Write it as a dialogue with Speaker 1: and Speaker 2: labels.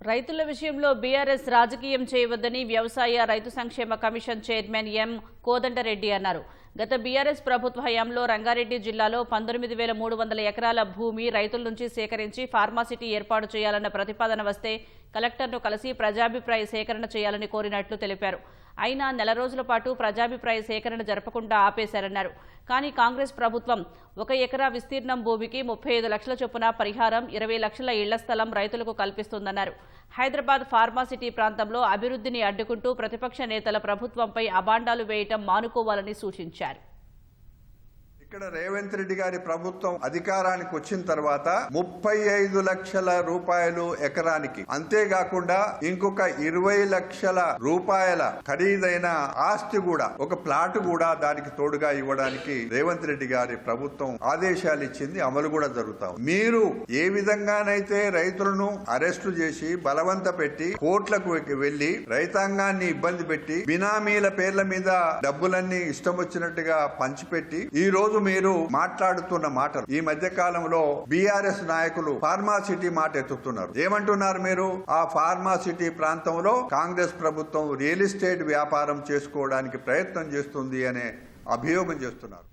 Speaker 1: రైతుల విషయంలో బీఆర్ఎస్ రాజకీయం చేయవద్దని వ్యవసాయ రైతు సంక్షేమ కమిషన్ చైర్మన్ ఎం కోదండరెడ్డి అన్నారు. గత బీఆర్ఎస్ ప్రభుత్వ హయాంలో రంగారెడ్డి జిల్లాలో 19,300 ఎకరాల భూమి రైతుల నుంచి సేకరించి ఫార్మాసిటీ ఏర్పాటు చేయాలన్న ప్రతిపాదన వస్తే కలెక్టర్ను కలిసి ప్రజాభిప్రాయ సేకరణ చేయాలని కోరినట్లు తెలిపారు. అయినా నెల రోజుల పాటు ప్రజాభిప్రాయ సేకరణ జరపకుండా ఆపేశారన్నారు. కానీ కాంగ్రెస్ ప్రభుత్వం 1 ఎకరా విస్తీర్ణం భూమికి 35 లక్షల చొప్పున పరిహారం, 20 లక్షల ఇళ్ల స్థలం రైతులకు కల్పిస్తుందన్నారు. హైదరాబాద్ ఫార్మాసిటీ ప్రాంతంలో అభివృద్ధిని అడ్డుకుంటూ ప్రతిపక్ష నేతల ప్రభుత్వంపై అబాండాలు వేయటం మానుకోవాలని సూచించారు.
Speaker 2: ఇక్కడ రేవంత్ రెడ్డి గారి ప్రభుత్వం అధికారానికి వచ్చిన తర్వాత 35 లక్షల రూపాయలు ఎకరానికి, అంతేకాకుండా ఇంకొక 20 లక్షల రూపాయల ఖరీదైన ఆస్తి కూడా, ఒక ప్లాట్ కూడా దానికి తోడుగా ఇవ్వడానికి రేవంత్ రెడ్డి గారి ప్రభుత్వం ఆదేశాలు ఇచ్చింది. అమలు కూడా జరుగుతాం. మీరు ఏ విధంగానైతే రైతులను అరెస్టు చేసి బలవంత పెట్టి కోర్టులకు వెళ్లి రైతాంగాన్ని ఇబ్బంది పెట్టి బినామీల పేర్ల మీద డబ్బులన్నీ ఇష్టం వచ్చినట్టుగా పంచిపెట్టి ఈ రోజు మీరు మాట్లాడుతున్న మాటలు, ఈ మధ్య కాలంలో బీఆర్ఎస్ నాయకులు ఫార్మాసిటీ మాట ఎత్తుతున్నారు. ఏమంటున్నారు మీరు? ఆ ఫార్మాసిటీ ప్రాంతంలో కాంగ్రెస్ ప్రభుత్వం రియల్ ఎస్టేట్ వ్యాపారం చేసుకోవడానికి ప్రయత్నం చేస్తుంది అనే అభియోగం చేస్తున్నారు.